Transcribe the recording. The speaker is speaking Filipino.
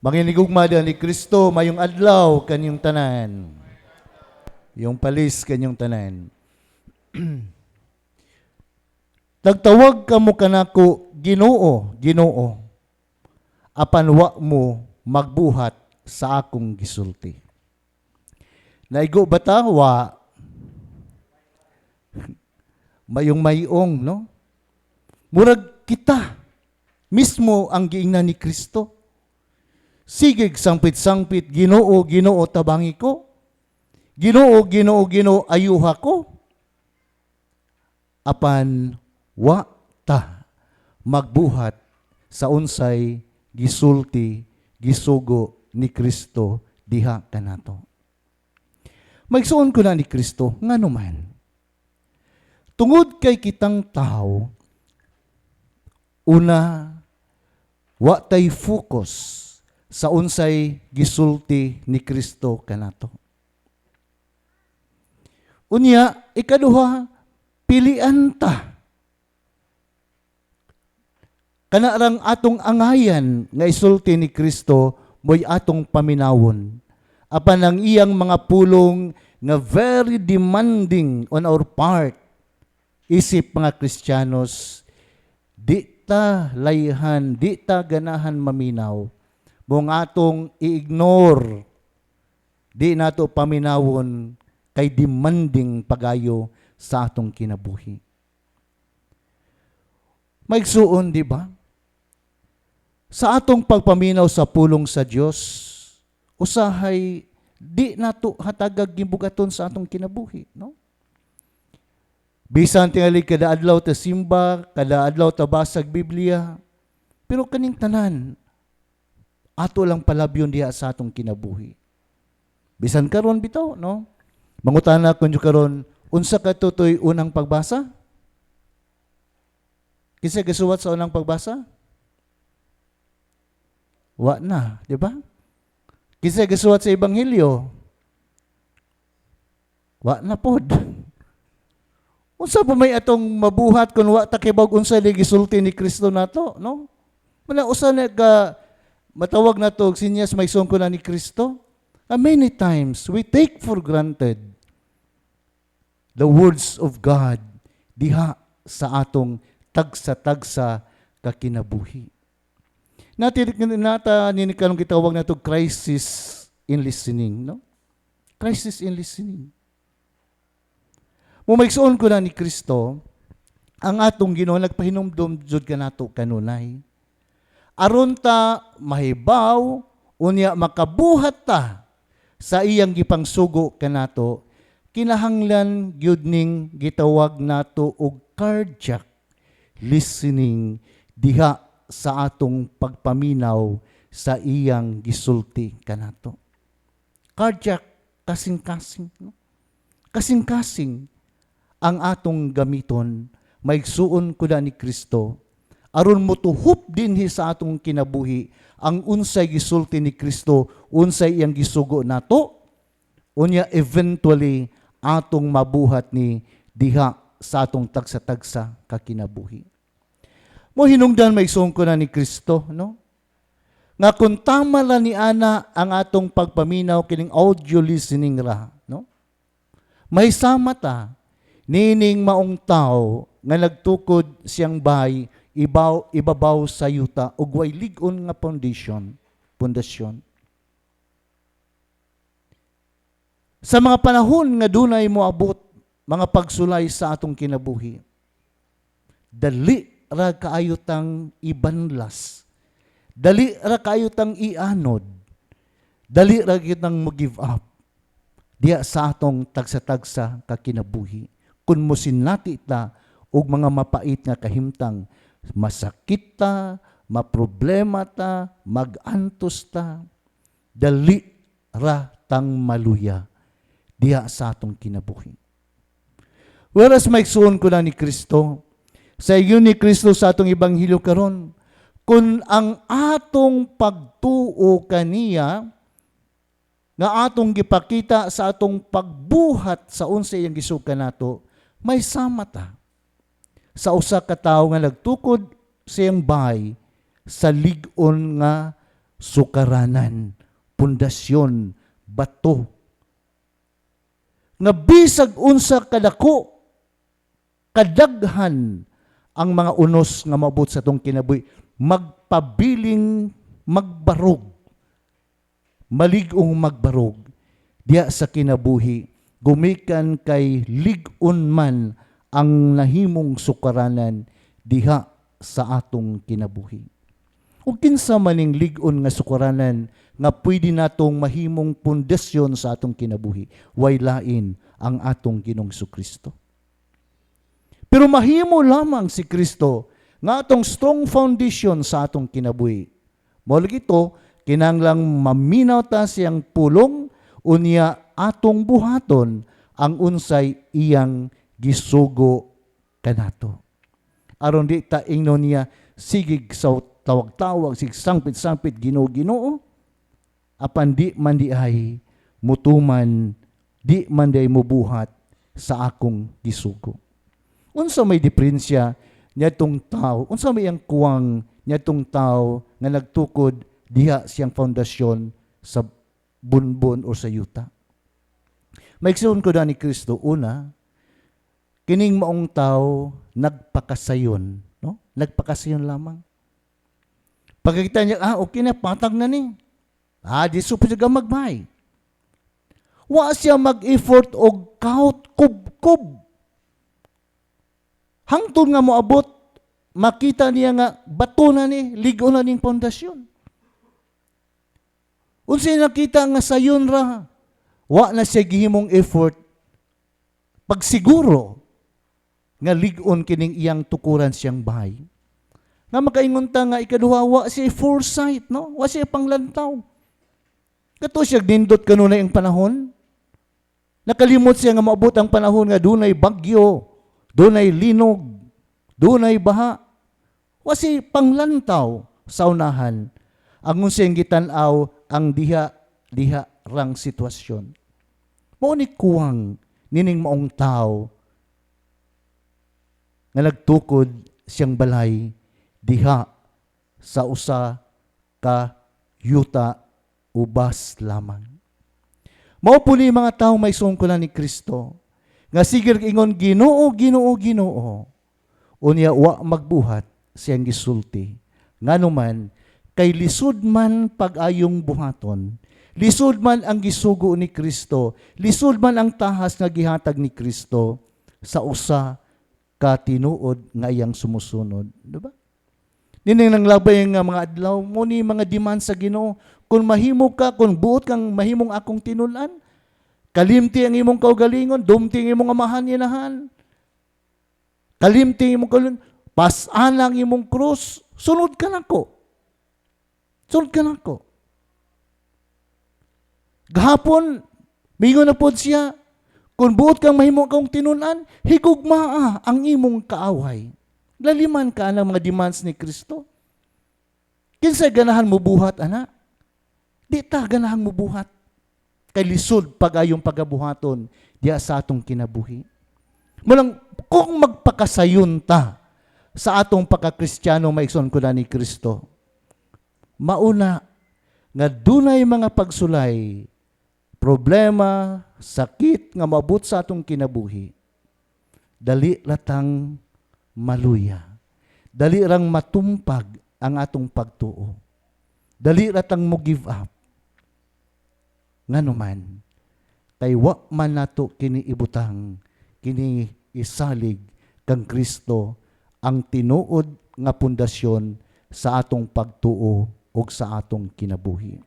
Manginigugma ni Kristo, mayong adlaw kanyang tanan. Yung palis kanyang tanan. Nagtawag ka mo kanako, Ginoo, Ginoo. Apan wa mo magbuhat sa akong gisulti. Naigo bata wa mayong, no? Murag kita mismo ang giingnan ni Kristo. Sigig sangpit-sangpit, Ginoo, Ginoo tabangi ko. Ginoo, Ginoo, Ginoo ayuha ko. Apan wa ta magbuhat sa unsay gisulti, gisugo ni Kristo diha kanato. Magsuon ko na ni Kristo nganuman. Tungod kay kitang tao, una wa tay focus sa unsay gisulti ni Kristo kanato. Unya, ikaduha, pilian ta. Kanarang atong angayan nga isulti ni Kristo mo'y atong paminawon. Apan ang iyang mga pulong nga very demanding on our part, isip mga Kristiyanos, di ta layhan, di ta ganahan maminaw, mong atong i-ignore, di nato paminawon kay demanding pagayo sa atong kinabuhi. Maigsuon, di ba? Sa atong pagpaminaw sa pulong sa Dios, usahay di nato hatagag gibugaton sa atong kinabuhi, no? Bisan tingali kada adlaw ta simba, kada adlaw ta basag Biblia, pero kaning tanan ato lang palabyon diha sa atong kinabuhi. Bisan karon bitaw, no? Mangutana kun karon, unsa ka tutoy unang pagbasa? Kinsa gasuwat sa unang pagbasa? Wa na, di ba? Kinsa gasuwat sa ebanghelyo? Wa na pod. Unsa pa may atong mabuhat kun wa ta kibawg unsa gisulti ni Kristo nato, no? Muna usa na ka matawag na to, sinyas may songko na ni Kristo. Many times, we take for granted the words of God diha sa atong tagsa-tagsa kakinabuhi. Nata ninikalong kitawag na to crisis in listening, no? Crisis in listening. Mumaigsoon ko na ni Kristo, ang atong Ginoo nagpahinumdom jud kanato kanunay. Aron ta mahibaw, unya makabuhat ta sa iyang gipangsugo kanato, kinahanglan gyud ning gitawag nato og cardiac listening diha sa atong pagpaminaw sa iyang gisulti kanato. Cardiac, kasing-kasing, no? Kasing-kasing ang atong gamiton, maigsuon ko na ni Kristo, aron motuhop dinhi sa atong kinabuhi ang unsay gisulti ni Kristo, unsay iyang gisugo nato, unya eventually atong mabuhat ni diha sa atong tagsa-tagsa kakinabuhi. Mo hinungdan maigsuon ko na ni Kristo, no? Nga kung tama la ni ana ang atong pagpaminaw kining audio listening ra, no? Mahisama ta nining maong tao nga nagtukod siyang bahay ibabaw sa yuta ug way lig-on nga pundasyon. Sa mga panahon nga dunay moabot mga pagsulay sa atong kinabuhi, dali ra kaayutang ibanlas, dali ra kaayutang ianod, dali ra kitang mo-give up diya sa atong tagsa-tagsa kakinabuhi. Kung mo sinati ta og mga mapait nga kahimtang, masakit ta, maproblema ta, magantos ta, dali ra tang maluya diha sa atong kinabuhi. Whereas maigsuon ko na ni Kristo, sa iyo ni Kristo sa atong ebanghelyo karon, kung ang atong pagtuo kaniya nga atong gipakita sa atong pagbuhat sa unsay iyang gisuka nato, may sama ta sa usa ka tawo nga nagtukod sa iyang bahay sa lig-on nga sukaranan, pundasyon, bato. Nga bisag unsa kadako, kadaghan ang mga unos nga maabot sa tong kinabuhi, magpabiling magbarog, malig-ong magbarog, diya sa kinabuhi, gumikan kay lig-on man ang nahimong sukaranan diha sa atong kinabuhi. Ug kinsa maning lig-on nga sukaranan nga pwede natong mahimong pundasyon sa atong kinabuhi, way lain ang atong Ginoong Kristo. Pero mahimo lamang si Kristo nga atong strong foundation sa atong kinabuhi. Mao ito, kinahanglang maminaw ta siyang pulong unya atong buhaton ang unsay iyang gisugo kanato. Aron di ta ingnon niya sigig sa tawag-tawag, sig sangpit-sangpit, Ginoo, apan di man di ay mutuman, di man di ay mubuhat sa akong gisugo. Unsa may diferensya niyadtong tao, unsa may ang kuwang niyadtong tao nga nagtukod diha siyang foundasyon sa bunbon o sa yuta. Maigsoon ko na ni Kristo, una, kining maong tao nagpakasayon, no? Nagpakasayon lamang. Pagkakita niya, okay na, patag na ni. Di supos siya magbay. Wa siya mag-effort o kahit kub-kub. Hangtod nga moabot, makita niya nga bato na ni, ligo na ning pundasyon. Unsay nakita nga sayon ra, wa na siya gihimong effort, pagsiguro nga ligon kining iyang tukuran siyang bahay. Nga makaingon ta nga ikaduha, wa siya foresight, no? Wa siya panglantaw. Kato siya nindot kanunay ang panahon. Nakalimot siya nga maabot ang panahon nga dunay bagyo, dunay linog, dunay baha. Wa siya panglantaw sa unahan. Ang unsay gitan-aw ang diha rang sitwasyon. Mao ni kuwang nining maong tao nga nagtukod siyang balay diha sa usa ka yuta ubas lamang. Mao po ni mga tao may sungkulan ni Kristo nga sige ingon Ginoo, Ginoo, Ginoo. Unya wa magbuhat siyang gisulti. Nganuman kay lisod man pag-ayong buhaton, lisod man ang gisugo ni Kristo, lisod man ang tahas nga gihatag ni Kristo sa usa ka tinuod nga iyang sumusunod, di ba? Nining nang labay nga mga adlaw mo ni mga demand sa Ginoo, kung mahimo ka, kung buot kang mahimong akong tinulan, kalimti ang imong kaugalingon, dumti ang imong amahan inahan, kalimti ang imong kaugalingon, pasan ang imong krus, sunod ka nako. Sunod ka nako. Gahapon, mingon na pod siya, kung buot kang mahimong akong tinulan, higugmaa ang imong kaaway. Laliman ka ng mga demands ni Kristo. Kinsa ganahan mo buhat, ana? Di ta ganahan mo buhat. Kay lisod pag-ayong pagabuhaton diya sa atong kinabuhi. Mulang, kung magpakasayon ta sa atong pagkakristyano, maigsoon ko na ni Kristo, mauna nga dunay mga pagsulay, problema, sakit nga maabot sa atong kinabuhi, dali latang maluya. Dali rang matumpag ang atong pagtuo. Dali ratang mo give up. Nganuman, kay wa man nato kini ibutang, kini isalig kang Kristo ang tinuod nga pundasyon sa atong pagtuo o sa atong kinabuhi.